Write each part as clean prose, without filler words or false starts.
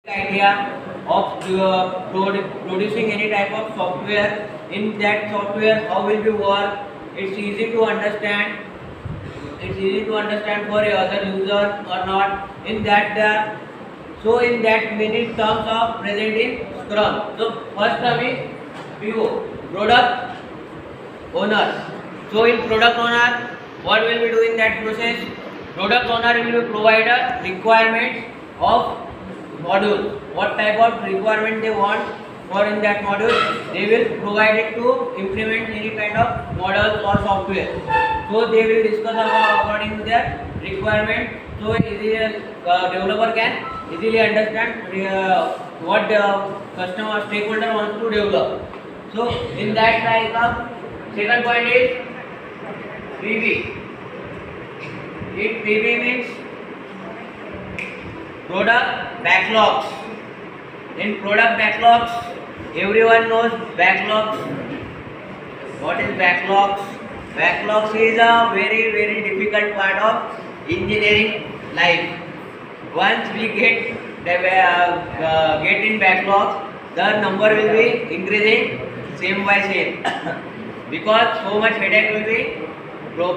idea of producing any type of software. In that software, how will be work? It's easy to understand. It's easy to understand for a other user or not. In that, so in that many terms are present in Scrum. So first term is PO, product owner. So in product owner, what will we do in that process? Product owner will be provide a requirement of module. What type of requirement they want for in that module, they will provide it to implement any kind of model or software. So they will discuss about according to their requirement. So developer can easily understand what the customer stakeholder wants to develop. So in that type of second point is PV. If PV means product backlogs. In product backlogs, everyone knows backlogs. What is backlogs? Backlogs is a very difficult part of engineering life. Once we get in backlogs, the number will be increasing same by same because so much headache will be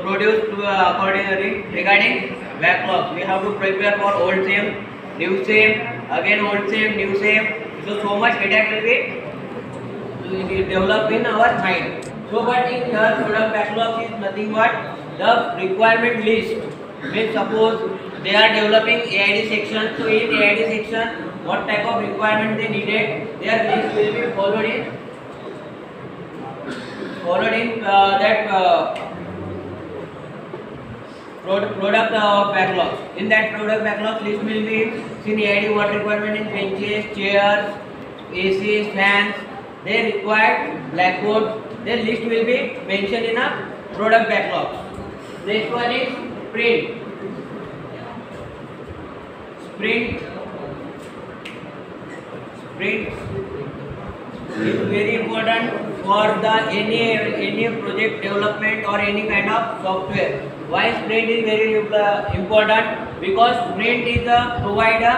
produced accordingly regarding backlogs. We have to prepare for old same, new same, again old same, new same. So much headache will be developed in our mind. So but in here product backlog is nothing but the requirement list. Means suppose they are developing AID section. So in AID section, what type of requirement they needed, their list will be followed in that product backlogs. In that product backlog list will be in AID what requirement in benches, chairs, ACs, fans. They require blackboard. Their list will be mentioned in a product backlog. Next one is sprint. Sprint is very important for the any project development or any kind of software. Why sprint is very important? Because sprint is a provider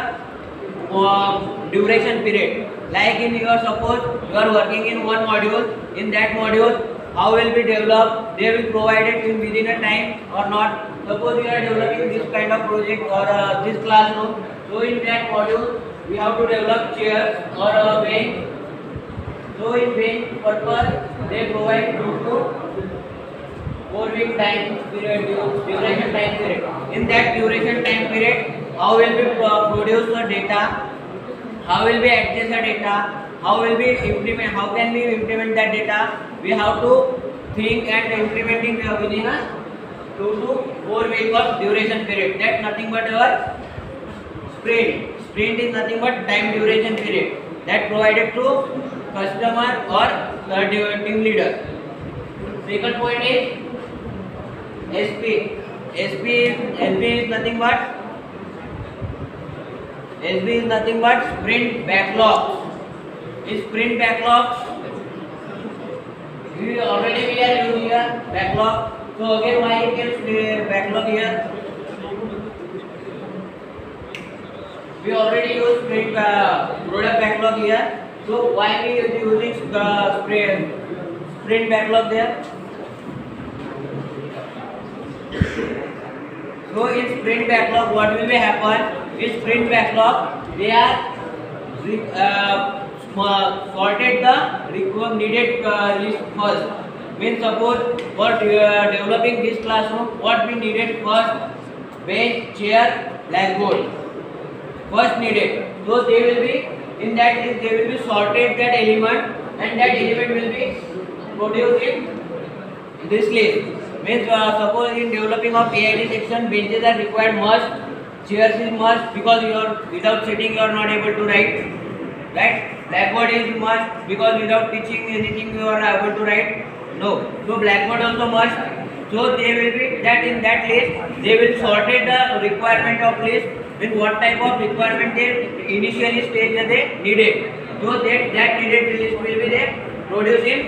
duration period. Like in your suppose you are working in one module. In that module, how will be developed? They will provide it in within a time or not. Suppose you are developing this kind of project or this classroom. So in that module, we have to develop chairs or a bench. So in bench purpose, they provide 2 to 4 week time period, duration time period. In that duration time period, how will we produce the data? How will we access the data? How will we implement? How can we implement that data? We have to think and implementing within a 2 to 4 week of duration period. That's nothing but our sprint. Sprint is nothing but time duration period that provided to customer or the team leader. Second point is SP. SP is nothing but sprint backlogs. In sprint backlogs, we are using here backlog. So again, why it gets backlog here? We already use sprint product backlog here. So why we are using sprint backlog there? So in sprint backlog, what will be happen? In sprint backlog, they are sorted the needed list first. Means suppose for developing this classroom, what we needed first? Bench, chair, blackboard. First needed. So they will be in that list. They will be sorted that element, and that element will be produced in this list. Means suppose in developing of AID section, benches are required must, chairs is must because without sitting you are not able to write. Right? Blackboard is must because without teaching anything you are able to write. No. So blackboard also must. So they will be that in that list. They will sorted the requirement of list with what type of requirement they initially stage they needed. So that needed list will be there produced in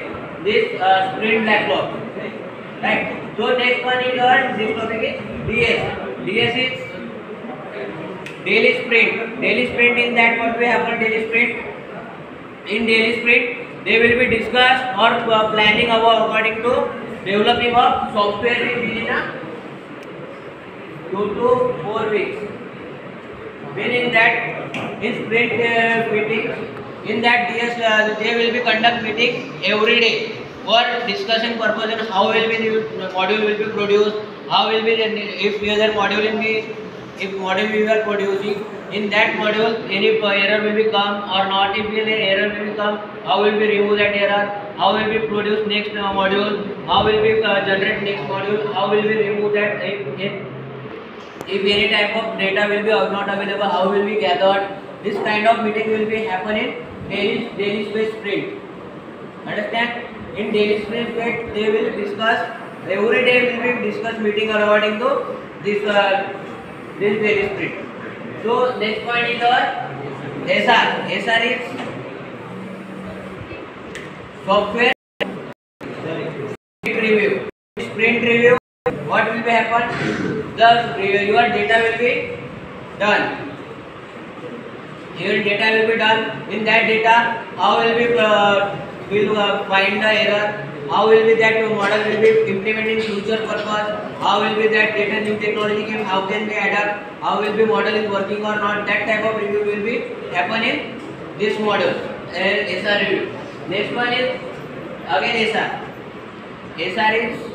this sprint backlog. Right. So next one is this topic is DS. DS is daily sprint. Daily sprint, in that what will happen? Daily sprint. In daily sprint, they will be discussed or planning about according to developing of software within a 2 to 4 weeks. Meaning that in sprint meeting, in that they will be conduct meeting every day for discussion purpose and how will be the module will be produced, how will be the, if other module in the, if module we are producing, in that module any error will be come or not, if any error will be come, how will be remove that error, how will be produce next module, how will be generate next module, how will be remove that, if any type of data will be not available, how will be gathered. This kind of meeting will be happen in daily space sprint. Understand? In daily sprint, they will discuss, every day will be discuss meeting according to this this daily sprint. So next point is our SR. SR is software review. Sprint review. What will be happen? Your data will be done. Your data will be done. In that data, how will we find the error? How will be that model will be implemented in future purpose? How will be that data new technology came? How can we adapt? How will be model is working or not? That type of review will be happen in this model. SR review. Next one is again SR. SR is